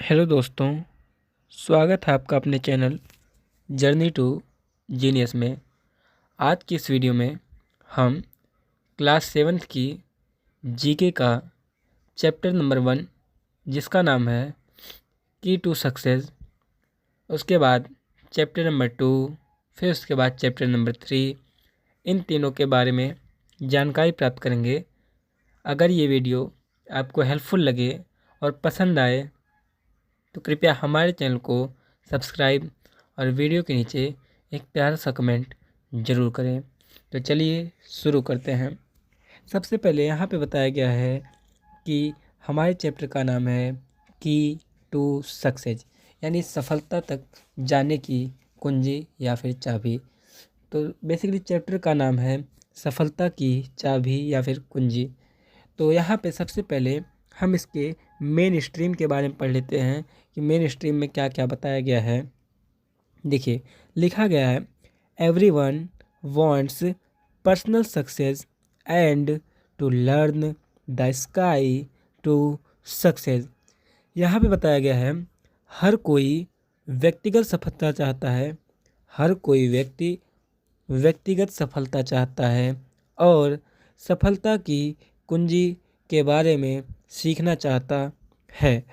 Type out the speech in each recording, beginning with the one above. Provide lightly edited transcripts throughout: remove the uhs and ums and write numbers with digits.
Hello दोस्तों, स्वागत है आपका अपने चैनल जर्नी टू जीनियस में। आज की इस वीडियो में हम क्लास 7th की जीके का चैप्टर नंबर 1 जिसका नाम है की टू सक्सेस, उसके बाद चैप्टर नंबर 2, फिर उसके बाद चैप्टर नंबर 3, इन तीनों के बारे में जानकारी प्राप्त करेंगे। अगर ये वीडियो आपको हेल्पफुल लगे और पसंद आए तो कृपया हमारे चैनल को सब्सक्राइब और वीडियो के नीचे एक प्यारा सा कमेंट ज़रूर करें। तो चलिए शुरू करते हैं। सबसे पहले यहाँ पे बताया गया है कि हमारे चैप्टर का नाम है की टू सक्सेस, यानी सफलता तक जाने की कुंजी या फिर चाबी। तो बेसिकली चैप्टर का नाम है सफलता की चाबी या फिर कुंजी। तो यहाँ पे सबसे पहले हम इसके मेन स्ट्रीम के बारे में पढ़ लेते हैं कि मेन स्ट्रीम में क्या क्या बताया गया है। देखिए, लिखा गया है everyone wants personal success and to learn the sky to success. यहाँ पे बताया गया है हर कोई व्यक्तिगत सफलता चाहता है, हर कोई व्यक्ति व्यक्तिगत सफलता चाहता है और सफलता की कुंजी के बारे में सीखना चाहता है।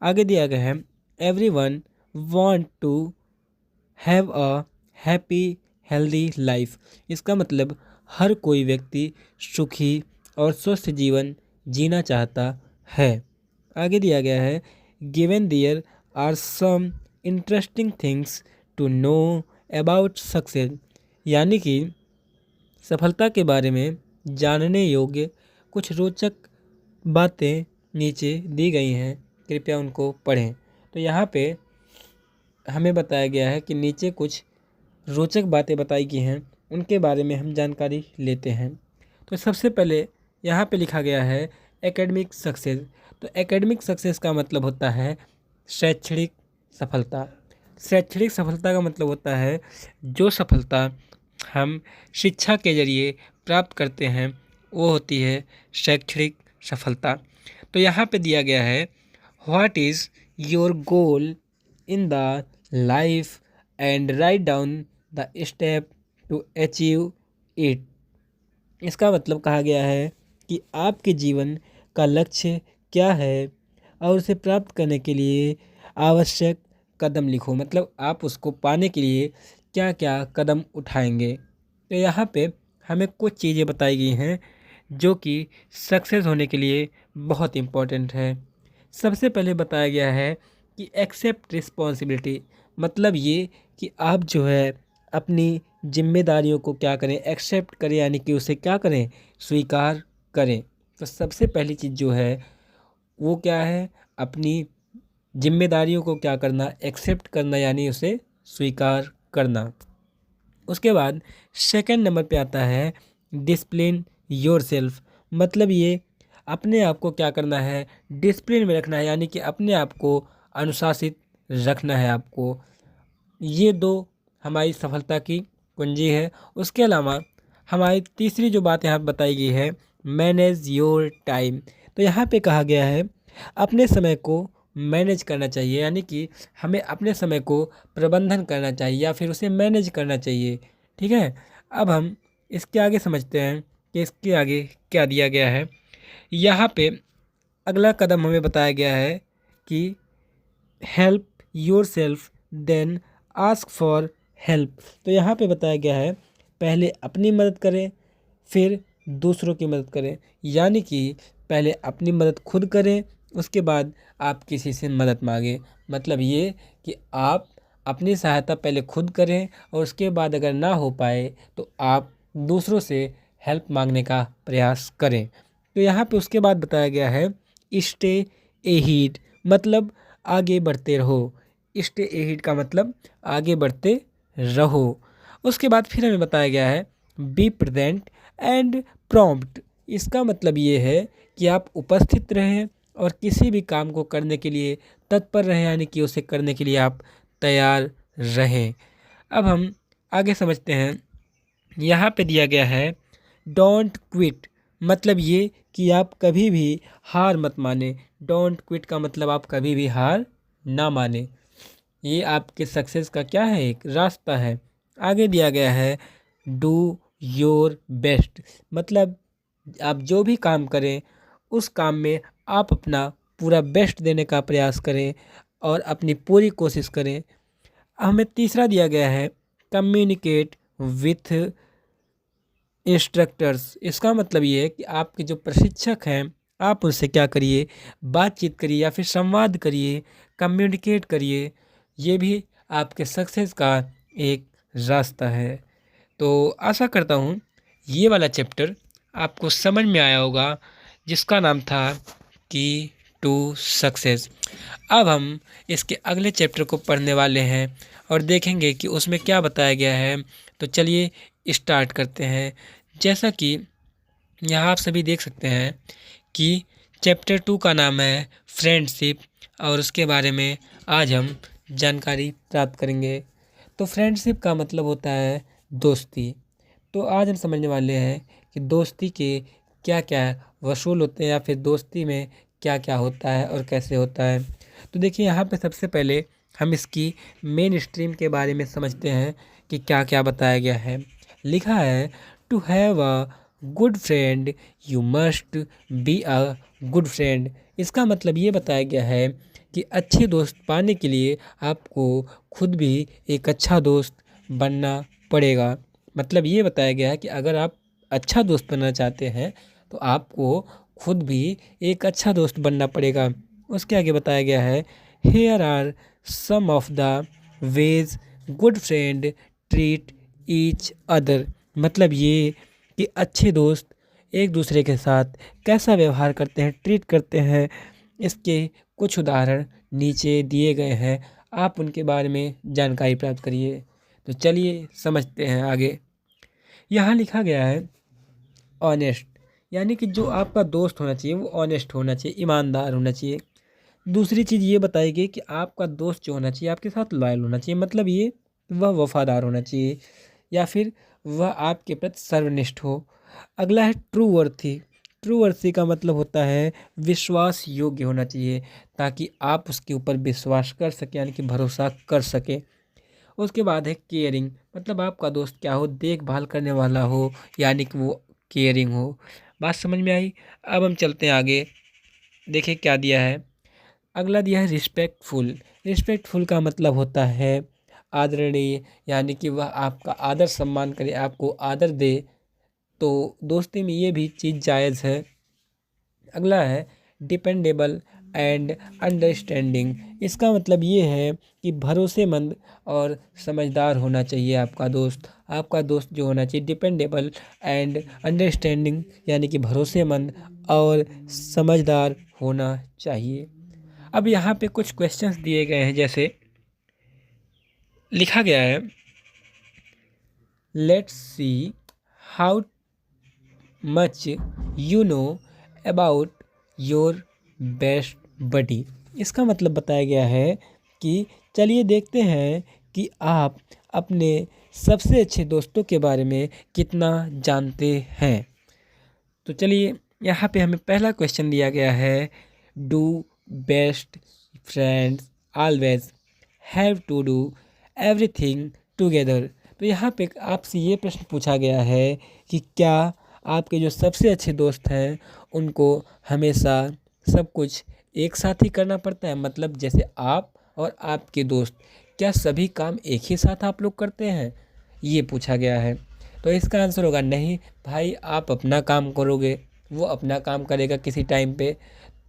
आगे दिया गया है everyone want to have a happy healthy life. इसका मतलब हर कोई व्यक्ति सुखी और स्वस्थ जीवन जीना चाहता है। आगे दिया गया है given there are some interesting things to know about success, यानी कि सफलता के बारे में जानने योग्य कुछ रोचक बातें नीचे दी गई हैं, कृपया उनको पढ़ें। तो यहाँ पे हमें बताया गया है कि नीचे कुछ रोचक बातें बताई गई हैं, उनके बारे में हम जानकारी लेते हैं। तो सबसे पहले यहाँ पे लिखा गया है एकेडमिक सक्सेस। तो एकेडमिक सक्सेस का मतलब होता है शैक्षणिक सफलता। शैक्षणिक सफलता का मतलब होता है जो सफलता हम शिक्षा के जरिए प्राप्त करते हैं वो होती है शैक्षणिक सफलता। तो यहाँ पे दिया गया है what is your goal in the life and write down the step to achieve it. इसका मतलब कहा गया है कि आपके जीवन का लक्ष्य क्या है और उसे प्राप्त करने के लिए आवश्यक कदम लिखो, मतलब आप उसको पाने के लिए क्या क्या कदम उठाएंगे। तो यहाँ पे हमें कुछ चीज़ें बताई गई हैं जो कि सक्सेस होने के लिए बहुत इम्पोर्टेंट है। सबसे पहले बताया गया है कि एक्सेप्ट रिस्पॉन्सिबिलिटी, मतलब ये कि आप जो है अपनी जिम्मेदारियों को क्या करें, एक्सेप्ट करें, यानी कि उसे क्या करें, स्वीकार करें। तो सबसे पहली चीज़ जो है वो क्या है, अपनी जिम्मेदारियों को क्या करना, एक्सेप्ट करना, यानी उसे स्वीकार करना। उसके बाद सेकंड नंबर पे आता है डिसिप्लिन योरसेल्फ, मतलब ये अपने आप को क्या करना है, डिसिप्लिन में रखना है, यानी कि अपने आप को अनुशासित रखना है आपको। ये दो हमारी सफलता की कुंजी है। उसके अलावा हमारी तीसरी जो बात यहाँ पे बताई गई है मैनेज योर टाइम। तो यहाँ पे कहा गया है अपने समय को मैनेज करना चाहिए, यानी कि हमें अपने समय को प्रबंधन करना चाहिए या फिर उसे मैनेज करना चाहिए। ठीक है, अब हम इसके आगे समझते हैं कि इसके आगे क्या दिया गया है। यहाँ पे अगला कदम हमें बताया गया है कि help yourself then ask for help. तो यहाँ पे बताया गया है पहले अपनी मदद करें फिर दूसरों की मदद करें, यानी कि पहले अपनी मदद खुद करें उसके बाद आप किसी से मदद मांगें। मतलब ये कि आप अपनी सहायता पहले खुद करें और उसके बाद अगर ना हो पाए तो आप दूसरों से हेल्प मांगने का प्रयास करें। तो यहाँ पे उसके बाद बताया गया है स्टे एहीड, मतलब आगे बढ़ते रहो। स्टे एहीड का मतलब आगे बढ़ते रहो। उसके बाद फिर हमें बताया गया है बी प्रेजेंट एंड प्रॉम्प्ट। इसका मतलब ये है कि आप उपस्थित रहें और किसी भी काम को करने के लिए तत्पर रहें, यानी कि उसे करने के लिए आप तैयार रहें। अब हम आगे समझते हैं। यहाँ पे दिया गया है डोंट क्विट, मतलब ये कि आप कभी भी हार मत माने। डोंट क्विट का मतलब आप कभी भी हार ना माने। ये आपके सक्सेस का क्या है, एक रास्ता है। आगे दिया गया है डू योर बेस्ट, मतलब आप जो भी काम करें उस काम में आप अपना पूरा बेस्ट देने का प्रयास करें और अपनी पूरी कोशिश करें। हमें तीसरा दिया गया है कम्युनिकेट विथ इंस्ट्रक्टर्स। इसका मतलब ये है कि आपके जो प्रशिक्षक हैं आप उनसे क्या करिए, बातचीत करिए या फिर संवाद करिए, कम्युनिकेट करिए। ये भी आपके सक्सेस का एक रास्ता है। तो आशा करता हूँ ये वाला चैप्टर आपको समझ में आया होगा, जिसका नाम था की टू सक्सेस। अब हम इसके अगले चैप्टर को पढ़ने वाले हैं और देखेंगे कि उसमें क्या बताया गया है। तो चलिए स्टार्ट करते हैं। जैसा कि यहाँ आप सभी देख सकते हैं कि चैप्टर 2 का नाम है फ्रेंडशिप, और उसके बारे में आज हम जानकारी प्राप्त करेंगे। तो फ्रेंडशिप का मतलब होता है दोस्ती। तो आज हम समझने वाले हैं कि दोस्ती के क्या क्या वसूल होते हैं या फिर दोस्ती में क्या क्या होता है और कैसे होता है। तो देखिए यहाँ पे सबसे पहले हम इसकी मेन स्ट्रीम के बारे में समझते हैं कि क्या क्या बताया गया है। लिखा है to have a good friend you must be a good friend. इसका मतलब ये बताया गया है कि अच्छे दोस्त पाने के लिए आपको खुद भी एक अच्छा दोस्त बनना पड़ेगा। मतलब ये बताया गया है कि अगर आप अच्छा दोस्त बनना चाहते हैं तो आपको खुद भी एक अच्छा दोस्त बनना पड़ेगा। उसके आगे बताया गया है here are some of the ways good friend treat each other. मतलब ये कि अच्छे दोस्त एक दूसरे के साथ कैसा व्यवहार करते हैं, ट्रीट करते हैं। इसके कुछ उदाहरण नीचे दिए गए हैं, आप उनके बारे में जानकारी प्राप्त करिए। तो चलिए समझते हैं आगे। यहाँ लिखा गया है ऑनेस्ट, यानी कि जो आपका दोस्त होना चाहिए वो ऑनेस्ट होना चाहिए, ईमानदार होना चाहिए। दूसरी चीज़ ये बताई गई कि आपका दोस्त जो होना चाहिए आपके साथ लॉयल होना चाहिए, मतलब ये वह वफादार होना चाहिए या फिर वह आपके प्रति सर्वनिष्ठ हो। अगला है ट्रू वर्थी। ट्रू वर्थी का मतलब होता है विश्वास योग्य होना चाहिए, ताकि आप उसके ऊपर विश्वास कर सकें, यानी कि भरोसा कर सकें। उसके बाद है केयरिंग, मतलब आपका दोस्त क्या हो, देखभाल करने वाला हो, यानी कि वो केयरिंग हो। बात समझ में आई। अब हम चलते हैं आगे, देखिए क्या दिया है। अगला दिया है रिस्पेक्टफुल। रिस्पेक्टफुल का मतलब होता है आदरणीय, यानी कि वह आपका आदर सम्मान करे, आपको आदर दे। तो दोस्ती में ये भी चीज़ जायज़ है। अगला है डिपेंडेबल एंड अंडरस्टैंडिंग। इसका मतलब ये है कि भरोसेमंद और समझदार होना चाहिए आपका दोस्त। आपका दोस्त जो होना चाहिए डिपेंडेबल एंड अंडरस्टैंडिंग, यानी कि भरोसेमंद और समझदार होना चाहिए। अब यहाँ पे कुछ क्वेश्चंस दिए गए हैं, जैसे लिखा गया है let's see how much you know about your best buddy. इसका मतलब बताया गया है कि चलिए देखते हैं कि आप अपने सबसे अच्छे दोस्तों के बारे में कितना जानते हैं। तो चलिए यहाँ पे हमें पहला क्वेश्चन दिया गया है do best friends always have to do everything together. तो यहाँ पे आपसे ये प्रश्न पूछा गया है कि क्या आपके जो सबसे अच्छे दोस्त हैं उनको हमेशा सब कुछ एक साथ ही करना पड़ता है, मतलब जैसे आप और आपके दोस्त क्या सभी काम एक ही साथ आप लोग करते हैं, ये पूछा गया है। तो इसका आंसर होगा नहीं भाई, आप अपना काम करोगे, वो अपना काम करेगा किसी टाइम पे,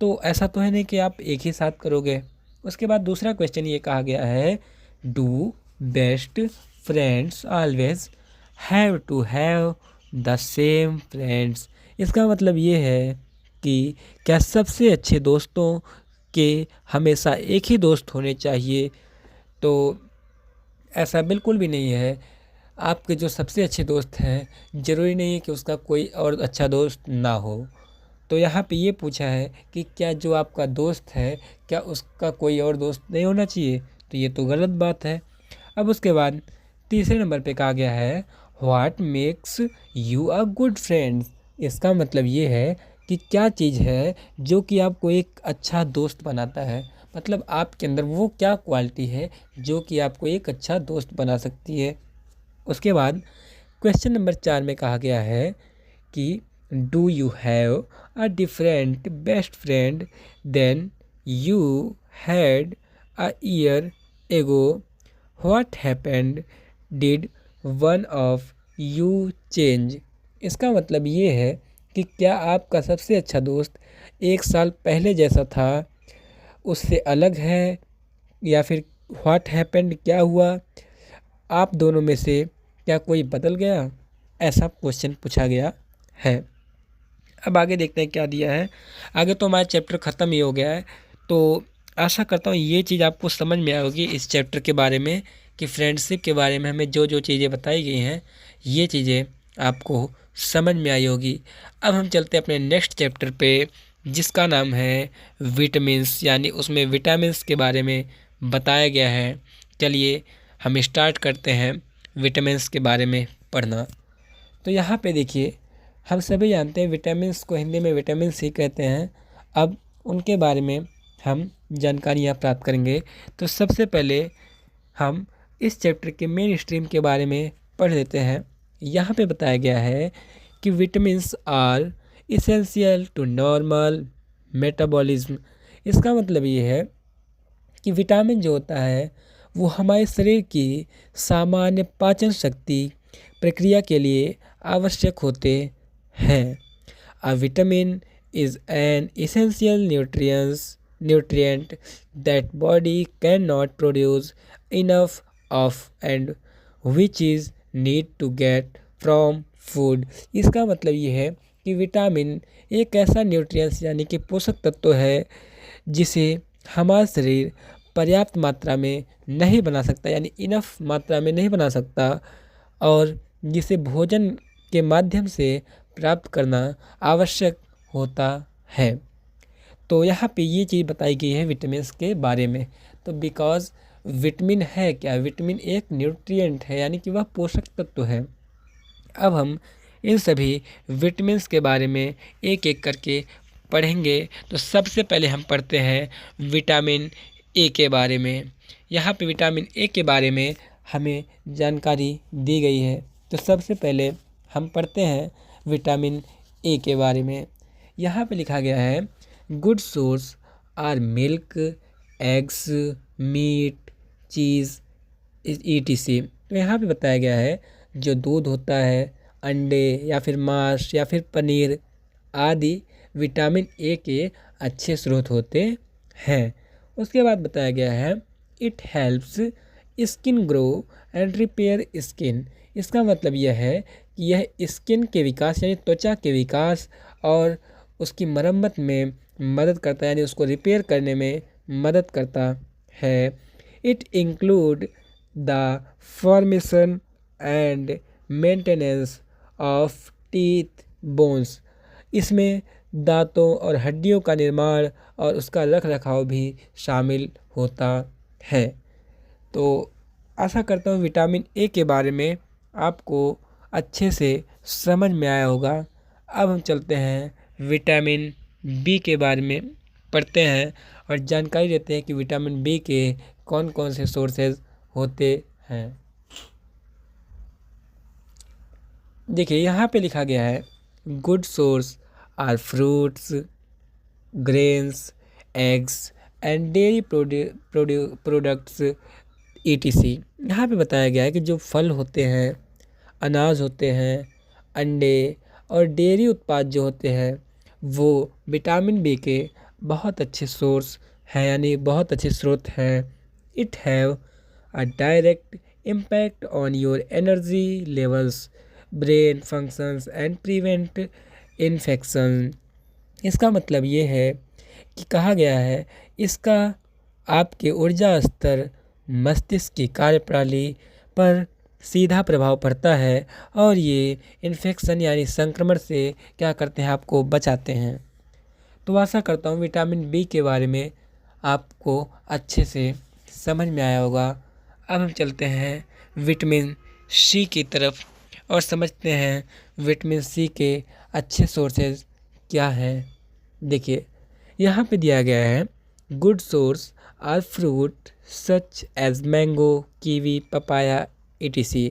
तो ऐसा तो है नहीं कि आप एक ही साथ करोगे। उसके बाद दूसरा क्वेश्चन ये कहा गया है do best friends always have to have the same friends. इसका मतलब ये है कि क्या सबसे अच्छे दोस्तों के हमेशा एक ही दोस्त होने चाहिए, तो ऐसा बिल्कुल भी नहीं है। आपके जो सबसे अच्छे दोस्त हैं ज़रूरी नहीं है कि उसका कोई और अच्छा दोस्त ना हो। तो यहाँ पे ये पूछा है कि क्या जो आपका दोस्त है क्या उसका कोई और दोस्त नहीं होना चाहिए, तो ये तो गलत बात है। अब उसके बाद तीसरे नंबर पे कहा गया है what makes you a good friend. इसका मतलब ये है कि क्या चीज़ है जो कि आपको एक अच्छा दोस्त बनाता है, मतलब आपके अंदर वो क्या क्वालिटी है जो कि आपको एक अच्छा दोस्त बना सकती है। उसके बाद क्वेश्चन नंबर 4 में कहा गया है कि do you have a different best friend then you had a year ago, what happened, did one of you change. इसका मतलब ये है कि क्या आपका सबसे अच्छा दोस्त 1 साल पहले जैसा था उससे अलग है, या फिर व्हाट हैपेंड क्या हुआ, आप दोनों में से क्या कोई बदल गया, ऐसा क्वेश्चन पूछा गया है। अब आगे देखते हैं क्या दिया है। आगे तो हमारा चैप्टर ख़त्म ही हो गया है, तो आशा करता हूँ ये चीज़ आपको समझ में आएगी इस चैप्टर के बारे में कि फ्रेंडशिप के बारे में हमें जो जो चीज़ें बताई गई हैं ये चीज़ें आपको समझ में आई होगी। अब हम चलते हैं अपने नेक्स्ट चैप्टर पे जिसका नाम है विटामिन्स, यानी उसमें विटामिन्स के बारे में बताया गया है। चलिए हम स्टार्ट करते हैं विटामिन्स के बारे में पढ़ना। तो यहाँ पे देखिए हम सभी जानते हैं विटामिन्स को हिंदी में विटामिन सी कहते हैं। अब उनके बारे में हम जानकारियाँ प्राप्त करेंगे। तो सबसे पहले हम इस चैप्टर के मेन स्ट्रीम के बारे में पढ़ लेते हैं। यहाँ पे बताया गया है कि vitamins are essential to normal metabolism. इसका मतलब ये है कि विटामिन जो होता है वो हमारे शरीर की सामान्य पाचन शक्ति प्रक्रिया के लिए आवश्यक होते हैं। A vitamin is an essential nutrient that body cannot produce enough of and which is need to get from food। इसका मतलब ये है कि विटामिन एक ऐसा न्यूट्रिएंट्स यानी कि पोषक तत्व है जिसे हमारा शरीर पर्याप्त मात्रा में नहीं बना सकता, यानी इनफ मात्रा में नहीं बना सकता, और जिसे भोजन के माध्यम से प्राप्त करना आवश्यक होता है। तो यहाँ पे ये चीज़ बताई गई है विटामिन्स के बारे में। तो बिकॉज विटामिन है क्या, विटामिन एक न्यूट्रिएंट है यानी कि वह पोषक तत्व है। अब हम इन सभी विटामिन्स के बारे में एक एक करके पढ़ेंगे। तो सबसे पहले हम पढ़ते हैं विटामिन ए के बारे में। यहाँ पे विटामिन ए के बारे में हमें जानकारी दी गई है। तो सबसे पहले हम पढ़ते हैं विटामिन ए के बारे में। यहाँ पे लिखा गया है good source are milk, eggs, meat, cheese, ETC। तो यहाँ पे बताया गया है जो दूध होता है, अंडे या फिर मांस या फिर पनीर आदि विटामिन ए के अच्छे स्रोत होते हैं। उसके बाद बताया गया है it helps skin grow and repair skin. इसका मतलब यह है कि यह स्किन के विकास यानी त्वचा के विकास और उसकी मरम्मत में मदद करता है, यानी उसको रिपेयर करने में मदद करता है। It include the formation and maintenance of teeth bones. इसमें दांतों और हड्डियों का निर्माण और उसका रख रखाव भी शामिल होता है। तो आशा करता हूँ विटामिन ए के बारे में आपको अच्छे से समझ में आया होगा। अब हम चलते हैं विटामिन बी के बारे में पढ़ते हैं और जानकारी देते हैं कि विटामिन बी के कौन कौन से सोर्सेज होते हैं। देखिए यहाँ पे लिखा गया है good source are fruits, grains, eggs and dairy products ETC। यहाँ पे बताया गया है कि जो फल होते हैं, अनाज होते हैं, अंडे और डेयरी उत्पाद जो होते हैं वो विटामिन बी के बहुत अच्छे सोर्स हैं, यानी बहुत अच्छे स्रोत हैं। It have a direct impact on your energy levels, brain functions and prevent infection. इसका मतलब ये है कि कहा गया है इसका आपके ऊर्जा स्तर, मस्तिष्क की कार्यप्रणाली पर सीधा प्रभाव पड़ता है और ये इन्फेक्शन यानी संक्रमण से क्या करते हैं, आपको बचाते हैं। तो आशा करता हूँ विटामिन बी के बारे में आपको अच्छे से समझ में आया होगा। अब हम चलते हैं विटामिन सी की तरफ और समझते हैं विटामिन सी के अच्छे सोर्सेज क्या हैं। देखिए यहाँ पे दिया गया है good source are fruit such as mango, kiwi, papaya, etc।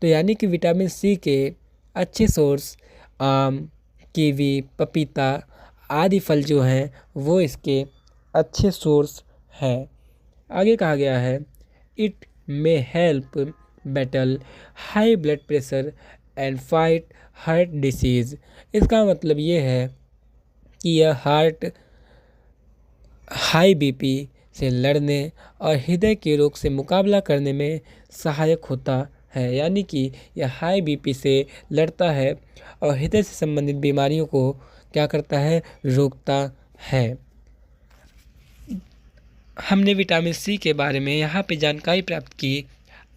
तो यानी कि विटामिन सी के अच्छे सोर्स आम, कीवी, पपीता आदि फल जो हैं वो इसके अच्छे सोर्स हैं। आगे कहा गया है it may help battle high blood pressure and fight heart disease. इसका मतलब ये है कि यह हाई बीपी से लड़ने और हृदय के रोग से मुकाबला करने में सहायक होता है। यानी कि यह हाई बीपी से लड़ता है और हृदय से संबंधित बीमारियों को क्या करता है, रोकता है। हमने विटामिन सी के बारे में यहाँ पे जानकारी प्राप्त की।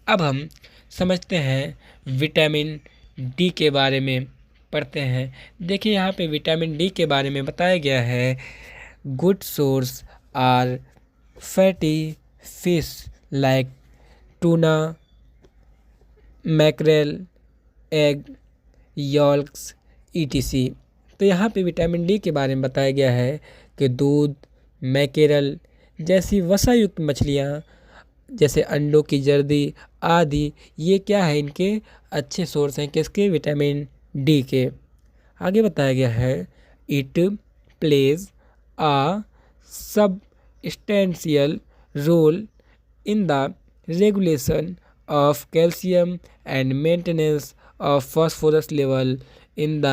अब हम समझते हैं विटामिन डी के बारे में, पढ़ते हैं। देखिए यहाँ पे विटामिन डी के बारे में बताया गया है good source are fatty fish like tuna, mackerel, egg, yolks, etc। तो यहाँ पे विटामिन डी के बारे में बताया गया है कि दूध, मैकेरल जैसी वसायुक्त मछलियाँ जैसे अंडों की जर्दी आदि ये क्या है, इनके अच्छे सोर्स हैं किसके, विटामिन डी के। आगे बताया गया है it plays a substantial role in the regulation of calcium and maintenance of phosphorus level in the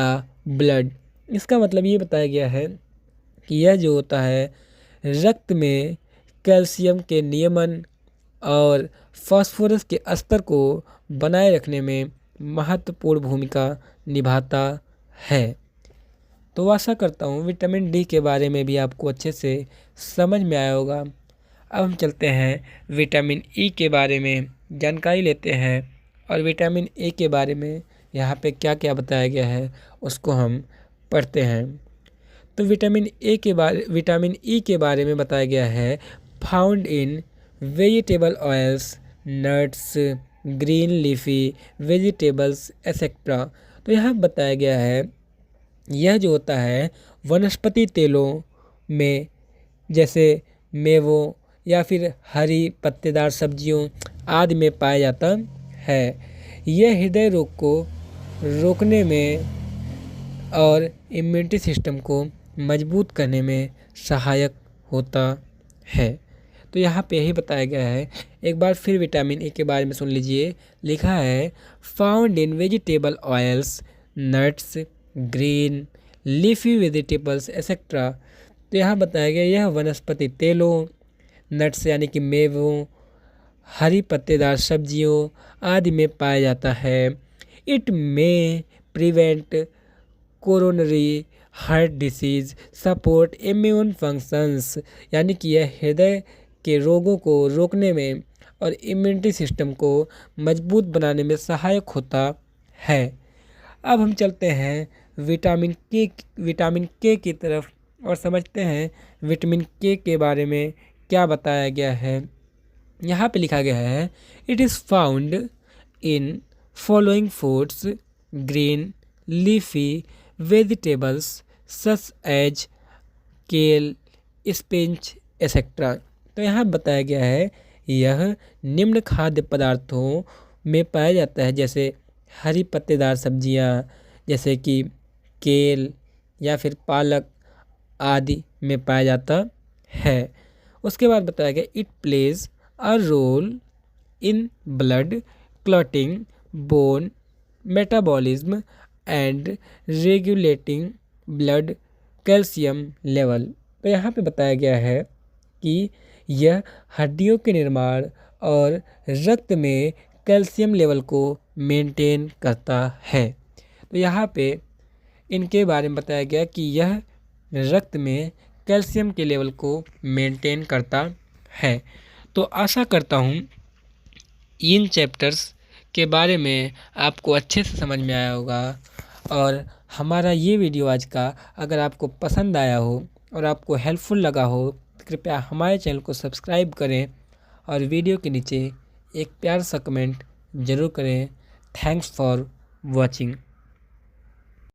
blood. इसका मतलब ये बताया गया है कि यह जो होता है रक्त में कैल्शियम के नियमन और फास्फोरस के स्तर को बनाए रखने में महत्वपूर्ण भूमिका निभाता है। तो आशा करता हूँ विटामिन डी के बारे में भी आपको अच्छे से समझ में आया होगा। अब हम चलते हैं विटामिन ई के बारे में जानकारी लेते हैं और विटामिन ए के बारे में यहाँ पे क्या क्या बताया गया है उसको हम पढ़ते हैं। तो विटामिन ई के बारे में बताया गया है found in vegetable oils, nuts, green leafy vegetables etcetera. तो यहाँ बताया गया है यह जो होता है वनस्पति तेलों में जैसे मेवों या फिर हरी पत्तेदार सब्जियों आदि में पाया जाता है। यह हृदय रोग को रोकने में और इम्यूनिटी सिस्टम को मजबूत करने में सहायक होता है। तो यहाँ पे यही बताया गया है। एक बार फिर विटामिन ए के बारे में सुन लीजिए। लिखा है found in vegetable oils, nuts, green leafy vegetables etcetera. तो यहाँ बताया गया यह वनस्पति तेलों, नट्स यानी कि मेवों, हरी पत्तेदार सब्जियों आदि में पाया जाता है। इट में prevent coronary heart disease, support immune functions, यानी कि यह हृदय के रोगों को रोकने में और इम्यूनिटी सिस्टम को मजबूत बनाने में सहायक होता है। अब हम चलते हैं विटामिन के की तरफ और समझते हैं विटामिन के बारे में क्या बताया गया है। यहाँ पे लिखा गया है it is found in following foods, green leafy vegetables such as kale, spinach etcetera. तो यहाँ बताया गया है यह निम्न खाद्य पदार्थों में पाया जाता है जैसे हरी पत्तेदार सब्जियाँ जैसे कि केल या फिर पालक आदि में पाया जाता है। उसके बाद बताया गया it plays a role in blood clotting, bone metabolism and regulating blood calcium level. तो यहाँ पे बताया गया है कि यह हड्डियों के निर्माण और रक्त में कैल्शियम लेवल को मेंटेन करता है। तो यहाँ पे इनके बारे में बताया गया कि यह रक्त में कैल्शियम के लेवल को मेंटेन करता है। तो आशा करता हूँ इन चैप्टर्स के बारे में आपको अच्छे से समझ में आया होगा। और हमारा ये वीडियो आज का अगर आपको पसंद आया हो और आपको हेल्पफुल लगा हो तो कृपया हमारे चैनल को सब्सक्राइब करें और वीडियो के नीचे एक प्यारा सा कमेंट ज़रूर करें। Thanks for watching.